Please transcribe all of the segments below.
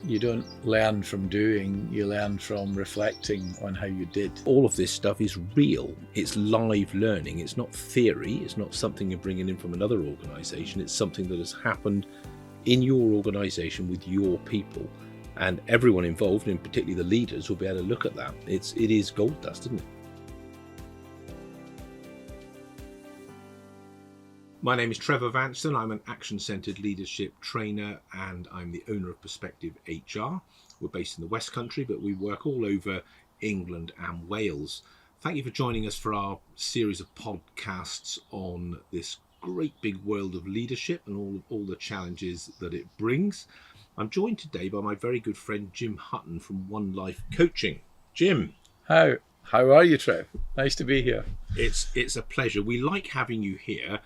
you don't learn from doing, you learn from reflecting on how you did. All of this stuff is real. It's live learning. It's not theory. It's not something you're bringing in from another organisation. It's something that has happened in your organisation with your people. And everyone involved, and particularly the leaders, will be able to look at that. It is gold dust, isn't it? My name is Trevor Vanston. I'm an action-centred leadership trainer and I'm the owner of Perspective HR. We're based in the West Country, but we work all over England and Wales. Thank you for joining us for our series of podcasts on this great big world of leadership and all the challenges that it brings. I'm joined today by my very good friend Jim Hutton from One Life Coaching. Jim. How are you, Trev? Nice to be here. It's a pleasure. We like having you here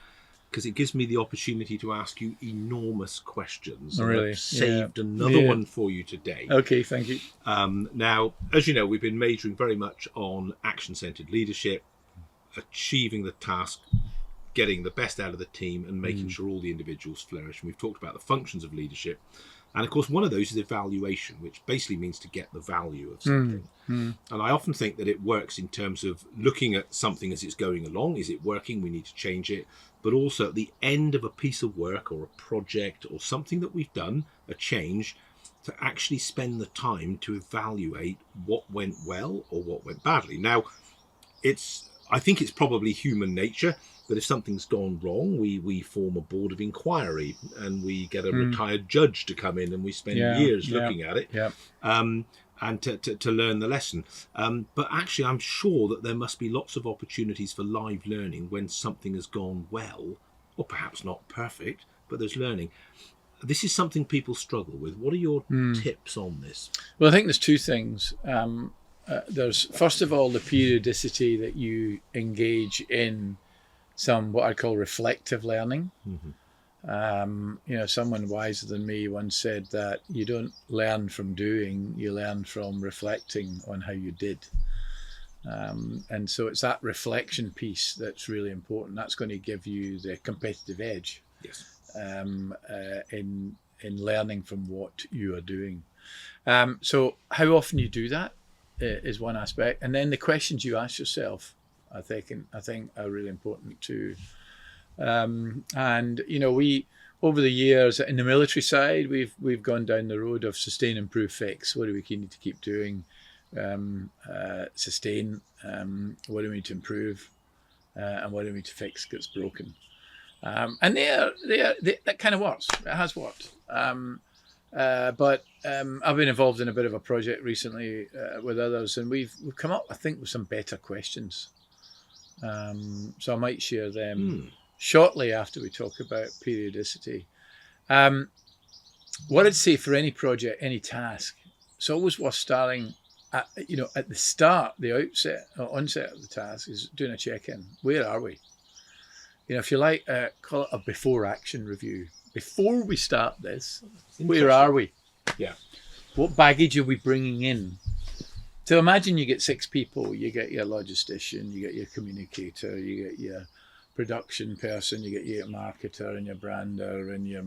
because it gives me the opportunity to ask you enormous questions. Oh, really? I've saved another one for you today. Okay, thank you. Now, as you know, we've been majoring very much on action-centred leadership, achieving the task, getting the best out of the team and making sure all the individuals flourish. And we've talked about the functions of leadership. And of course, one of those is evaluation, which basically means to get the value of something. And I often think that it works in terms of looking at something as it's going along. Is it working? We need to change it. But also at the end of a piece of work or a project or something that we've done, a change, to actually spend the time to evaluate what went well or what went badly. Now, I think it's probably human nature that if something's gone wrong, we form a board of inquiry and we get a retired judge to come in and we spend years looking at it and to learn the lesson. But actually, I'm sure that there must be lots of opportunities for live learning when something has gone well, or perhaps not perfect, but there's learning. This is something people struggle with. What are your tips on this? Well, I think there's two things. There's, first of all, the periodicity that you engage in some what I call reflective learning. Someone wiser than me once said that you don't learn from doing, you learn from reflecting on how you did. And so it's that reflection piece that's really important. That's going to give you the competitive edge in learning from what you are doing. So how often you do that is one aspect. And then the questions you ask yourself, I think are really important too. We over the years in the military side, we've gone down the road of sustain, improve, fix. What do we need to keep doing? Sustain. What do we need to improve? And what do we need to fix gets broken? And that kind of works. It has worked. But I've been involved in a bit of a project recently with others, and we've come up, I think, with some better questions. So I might share them shortly after we talk about periodicity. What I'd say for any project, any task, it's always worth starting at the start, the onset of the task is doing a check-in. Where are we? If you like, call it a before action review. Before we start this, where are we? Yeah. What baggage are we bringing in? So imagine you get 6 people. You get your logistician, you get your communicator, you get your production person, you get your marketer and your brander and your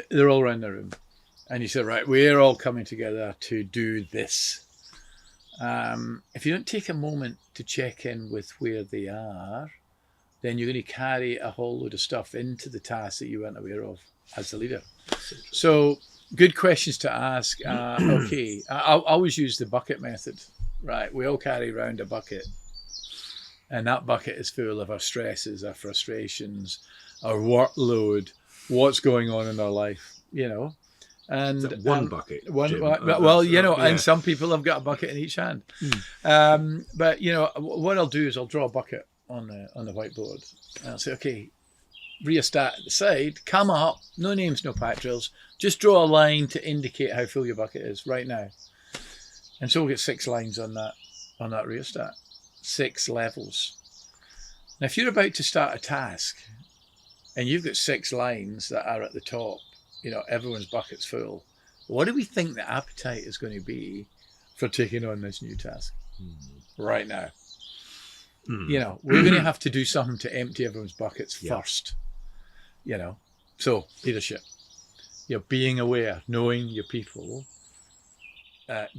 they're all around the room. And you say, right, we're all coming together to do this. If you don't take a moment to check in with where they are, then you're going to carry a whole load of stuff into the task that you weren't aware of as the leader. So good questions to ask. Okay, I'll always use the bucket method, right? We all carry around a bucket, and that bucket is full of our stresses, our frustrations, our workload, what's going on in our life, And one bucket. And some people have got a bucket in each hand. But what I'll do is I'll draw a bucket on the whiteboard, and I'll say, okay, rheostat at the side, come up, no names, no patrils, just draw a line to indicate how full your bucket is right now. And so we'll get 6 lines on that rheostat, 6 levels. Now, if you're about to start a task and you've got 6 lines that are at the top, everyone's bucket's full, what do we think the appetite is going to be for taking on this new task right now? We're going to have to do something to empty everyone's buckets first. So leadership. being aware, knowing your people,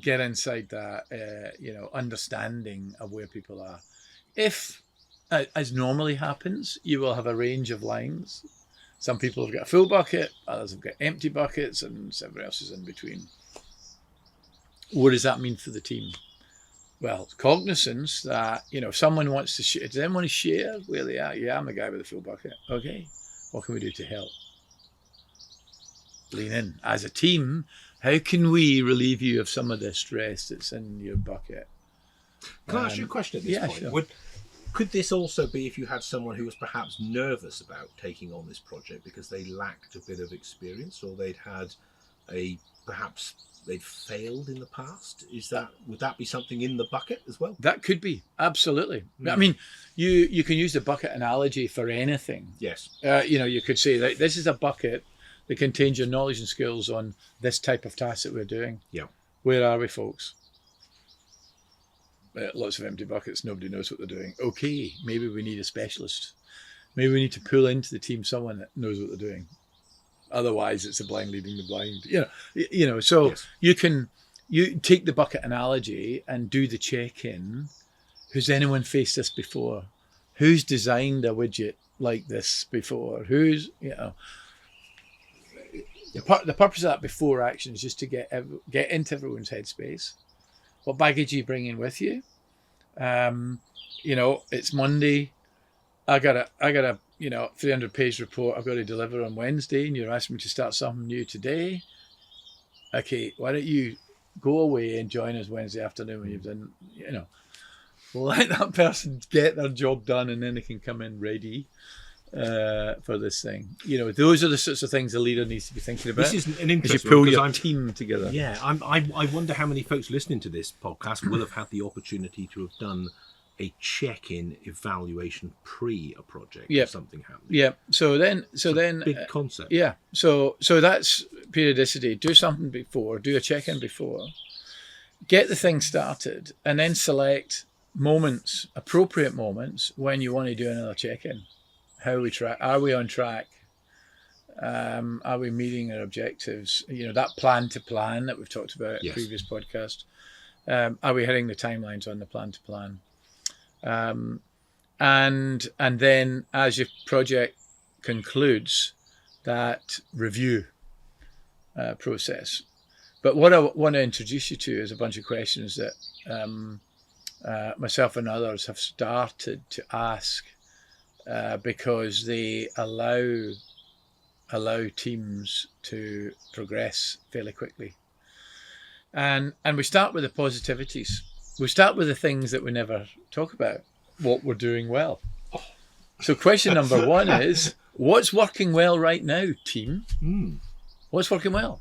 get inside that, understanding of where people are. If, as normally happens, you will have a range of lines. Some people have got a full bucket, others have got empty buckets, and everyone else is in between. What does that mean for the team? Well, cognizance that, if someone wants to share, does anyone want to share where they are? Yeah, I'm the guy with the full bucket. Okay, what can we do to help? Lean in. As a team, how can we relieve you of some of the stress that's in your bucket? Can I ask you a question at this point? Sure. Could this also be if you had someone who was perhaps nervous about taking on this project because they lacked a bit of experience, or they'd failed in the past? Would that be something in the bucket as well? That could be, absolutely. I mean, you can use the bucket analogy for anything. Yes. You could say that this is a bucket that contains your knowledge and skills on this type of task that we're doing. Yeah. Where are we, folks? Lots of empty buckets. Nobody knows what they're doing. Okay, maybe we need a specialist. Maybe we need to pull into the team someone that knows what they're doing. Otherwise, it's a blind leading the blind. So yes. You take the bucket analogy and do the check-in. Has anyone faced this before? Who's designed a widget like this before? The purpose of that before action is just to get into everyone's headspace. What baggage are you bringing with you? It's Monday. I got a 300-page report I've got to deliver on Wednesday, and you're asking me to start something new today. Okay, why don't you go away and join us Wednesday afternoon when you've done, let that person get their job done, and then they can come in ready for this thing. Those are the sorts of things the leader needs to be thinking about. This is an interesting as you pull your team together. Yeah, I wonder how many folks listening to this podcast will have had the opportunity to have done a check-in evaluation pre a project or something happening. Yeah. So then big concept. Yeah. So that's periodicity. Do something before. Do a check-in before. Get the thing started, and then select appropriate moments when you want to do another check-in. How we track? Are we on track? Are we meeting our objectives? That plan to plan that we've talked about in the previous podcast. Are we hitting the timelines on the plan to plan? And then as your project concludes, that review process. But what I want to introduce you to is a bunch of questions that myself and others have started to ask. Because they allow teams to progress fairly quickly. And we start with the positivities. We start with the things that we never talk about, what we're doing well. So question number one is, what's working well right now, team? What's working well?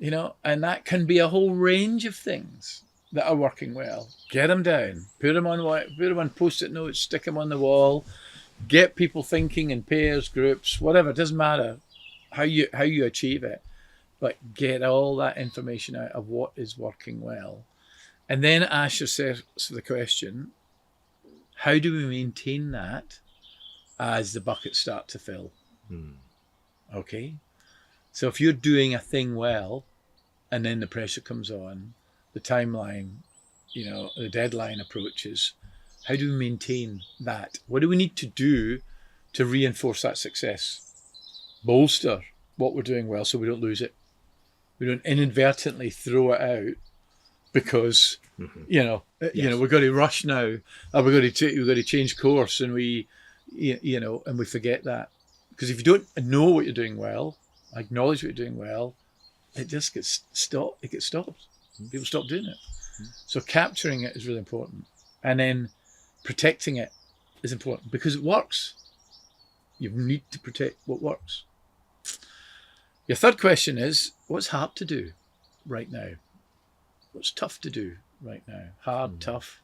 And that can be a whole range of things that are working well. Get them down, put them on post-it notes, stick them on the wall. Get people thinking in pairs, groups, whatever. It doesn't matter how you achieve it, but get all that information out of what is working well, and then ask yourself the question: how do we maintain that as the buckets start to fill? Okay, so if you're doing a thing well, and then the pressure comes on, the timeline, the deadline approaches. How do we maintain that? What do we need to do to reinforce that success? Bolster what we're doing well so we don't lose it. We don't inadvertently throw it out because, we've got to rush now. Or we've got to change course, and we forget that. Because if you don't know what you're doing well, acknowledge what you're doing well, it just gets stopped. It gets stopped. People stop doing it. So capturing it is really important. And then protecting it is important because it works. You need to protect what works. Your third question is, what's hard to do right now? What's tough to do right now? Hard, tough,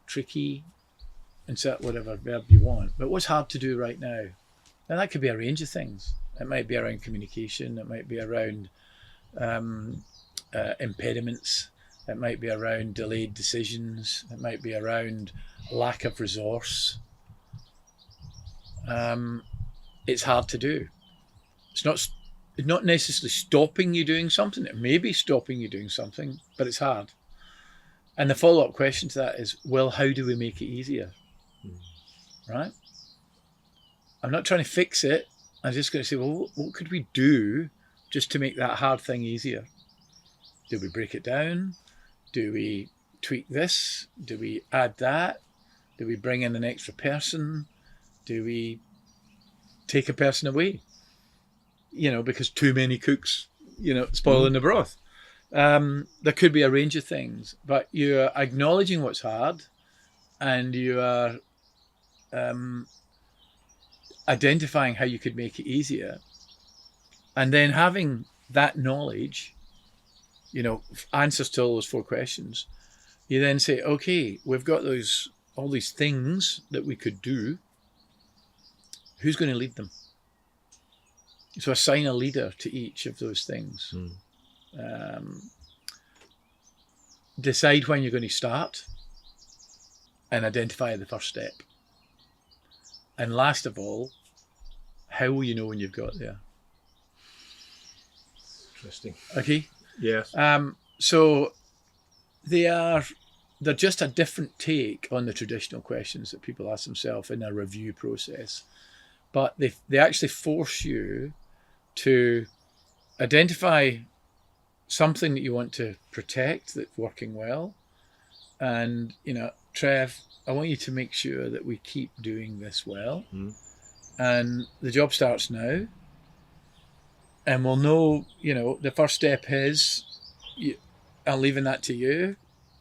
tricky, insert whatever verb you want. But what's hard to do right now? And that could be a range of things. It might be around communication. It might be around impediments. It might be around delayed decisions. It might be around lack of resource. It's hard to do. It's not not necessarily stopping you doing something. It may be stopping you doing something, but it's hard. And the follow-up question to that is, well, how do we make it easier? Right? I'm not trying to fix it. I'm just going to say, well, what could we do just to make that hard thing easier? Do we break it down? Do we tweak this? Do we add that? Do we bring in an extra person? Do we take a person away? Because too many cooks, spoiling the broth. There could be a range of things, but you're acknowledging what's hard, and you are identifying how you could make it easier, and then having that knowledge, answers to all those 4 questions. You then say, okay, we've got all these things that we could do. Who's going to lead them? So assign a leader to each of those things. Decide when you're going to start, and identify the first step. And last of all, how will you know when you've got there? Interesting. Okay. Yes. So they're just a different take on the traditional questions that people ask themselves in a review process, but they actually force you to identify something that you want to protect that's working well, and Trev, I want you to make sure that we keep doing this well, and the job starts now, and we'll know. The first step is, I'm leaving that to you.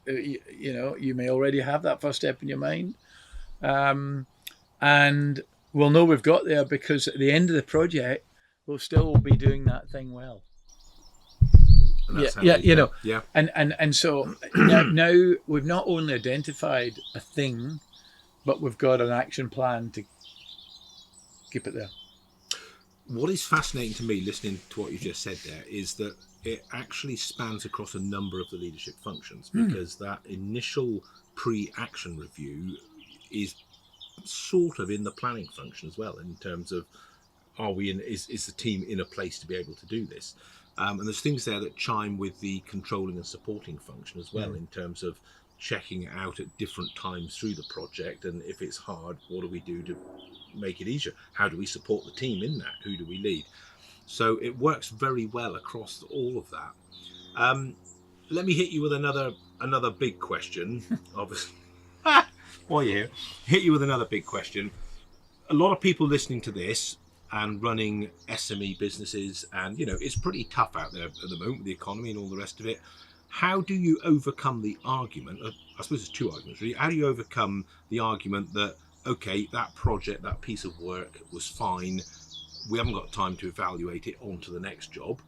You may already have that first step in your mind, and we'll know we've got there because at the end of the project, we'll still be doing that thing well. Yeah. And so now we've not only identified a thing, but we've got an action plan to keep it there. What is fascinating to me, listening to what you just said there, is that it actually spans across a number of the leadership functions, because that initial pre-action review is sort of in the planning function as well, in terms of, is the team in a place to be able to do this? And there's things there that chime with the controlling and supporting function as well, in terms of checking it out at different times through the project. And if it's hard, what do we do to make it easier? How do we support the team in that? Who do we lead? So it works very well across all of that. Let me hit you with another big question. Obviously, while you're here, hit you with another big question. A lot of people listening to this and running SME businesses, and it's pretty tough out there at the moment with the economy and all the rest of it. How do you overcome the argument? I suppose there's 2 arguments really. How do you overcome the argument that, okay, that project, that piece of work was fine, we haven't got time to evaluate it, on to the next job?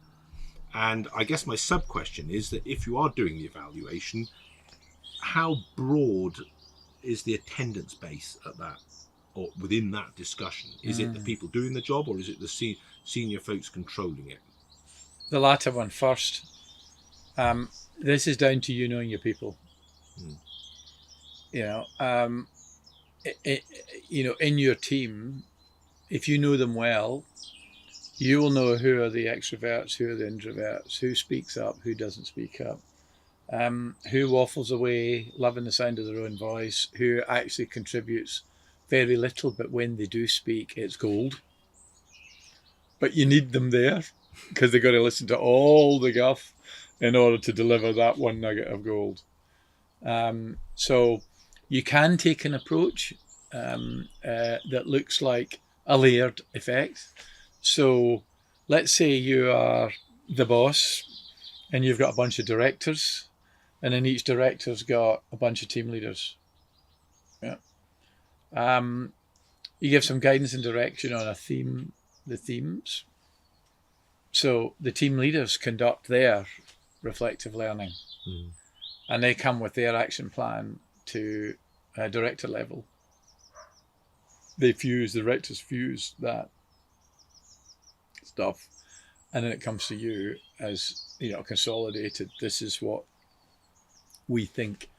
And I guess my sub question is that if you are doing the evaluation, how broad is the attendance base at that, or within that discussion? Is it the people doing the job, or is it the senior folks controlling it? The latter one first. This is down to you knowing your people. In your team, if you know them well, you will know who are the extroverts, who are the introverts, who speaks up, who doesn't speak up, who waffles away, loving the sound of their own voice, who actually contributes very little, but when they do speak, it's gold. But you need them there, because they've got to listen to all the guff in order to deliver that one nugget of gold. So you can take an approach that looks like a layered effect. So let's say you are the boss and you've got a bunch of directors, and then each director's got a bunch of team leaders. You give some guidance and direction on the themes. So the team leaders conduct their reflective learning, and they come with their action plan to a director level. The directors fuse that stuff, and then it comes to you as consolidated. This is what we think,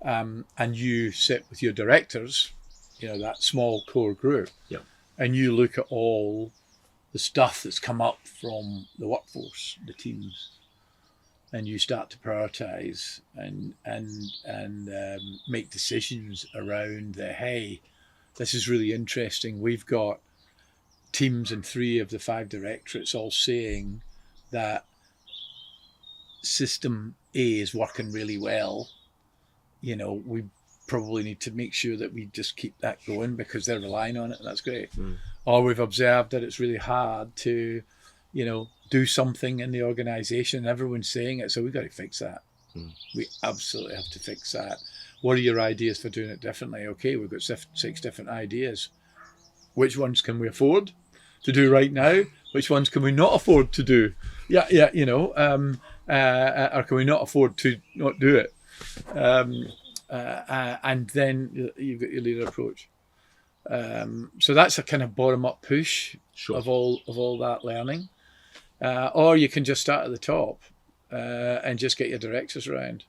and you sit with your directors, that small core group, and you look at all the stuff that's come up from the workforce, the teams, and you start to prioritize and make decisions around the, hey, this is really interesting. We've got teams in 3 of the 5 directorates all saying that system A is working really well. You know, we probably need to make sure that we just keep that going because they're relying on it, and that's great. Or we've observed that it's really hard to, you know, do something in the organization. Everyone's saying it, so we've got to fix that. We absolutely have to fix that. What are your ideas for doing it differently? Okay, we've got 6 different ideas. Which ones can we afford to do right now? Which ones can we not afford to do? Yeah, you know, or can we not afford to not do it? And then you've got your leader approach. So that's a kind of bottom-up push of all that learning. Or you can just start at the top and just get your directors around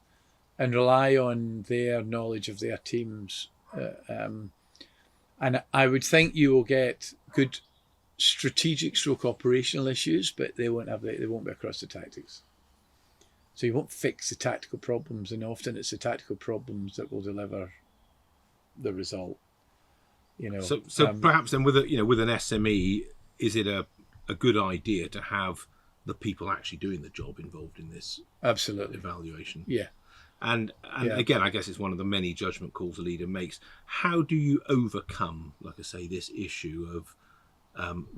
and rely on their knowledge of their teams. And I would think you will get good strategic stroke operational issues, but they won't be across the tactics. So you won't fix the tactical problems, and often it's the tactical problems that will deliver the result. You know. So perhaps then with an SME, is it a good idea to have the people actually doing the job involved in this absolutely evaluation? Yeah. And again, I guess it's one of the many judgment calls a leader makes. How do you overcome, like I say, this issue of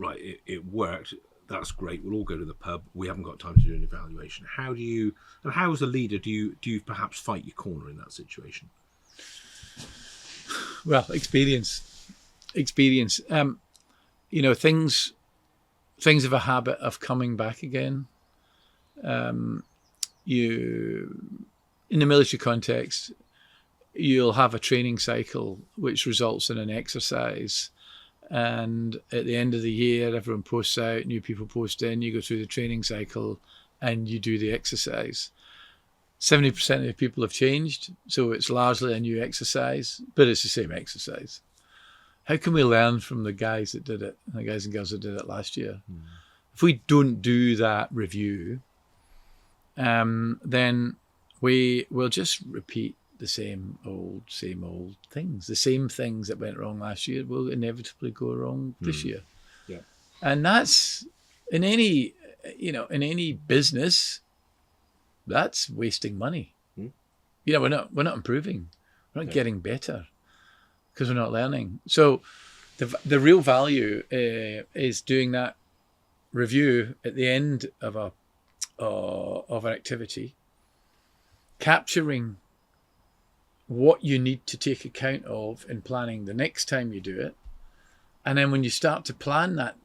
it worked, that's great, we'll all go to the pub, we haven't got time to do an evaluation. How as a leader do you perhaps fight your corner in that situation? Well, experience. You know, things have a habit of coming back again. In the military context, you'll have a training cycle which results in an exercise, and at the end of the year everyone posts out, new people post in, you go through the training cycle and you do the exercise. 70% of the people have changed, so it's largely a new exercise, but it's the same exercise. How can we learn from the guys that did it, the guys and girls that did it last year? If we don't do that review, then we will just repeat the same old things. The same things that went wrong last year will inevitably go wrong this year. Yeah. And that's in any business, that's wasting money. You know, we're not improving. We're not getting better because we're not learning. So the real value is doing that review at the end of an activity, capturing what you need to take account of in planning the next time you do it. And then when you start to plan that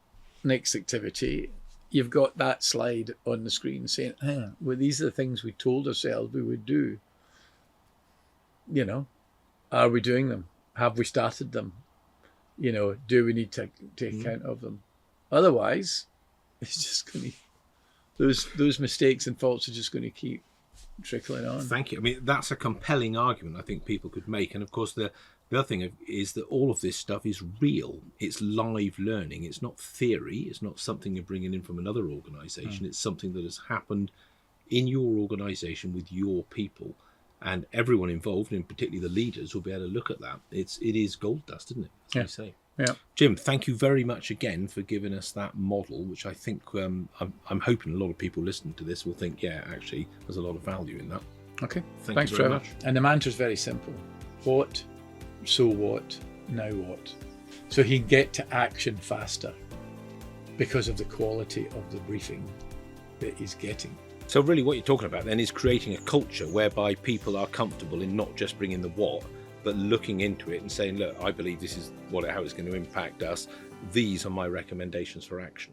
next activity, you've got that slide on the screen saying, well, these are the things we told ourselves we would do. You know, are we doing them? Have we started them? You know, do we need to take account of them? Otherwise, it's just going to, those mistakes and faults are just going to keep trickling on. Thank you. I mean, that's a compelling argument I think people could make. And of course, the other thing is that all of this stuff is real. It's live learning. It's not theory. It's not something you're bringing in from another organisation. It's something that has happened in your organisation with your people. And everyone involved, and particularly the leaders, will be able to look at that. It is gold dust, isn't it? As you say. Yeah. Jim, thank you very much again for giving us that model, which I think I'm hoping a lot of people listening to this will think, yeah, actually, there's a lot of value in that. Okay. Thanks, Trevor. much. And the mantra is very simple. What, so what, now what? So he can get to action faster because of the quality of the briefing that he's getting. So really what you're talking about then is creating a culture whereby people are comfortable in not just bringing the what, but looking into it and saying, look, I believe this is how it's going to impact us. These are my recommendations for action.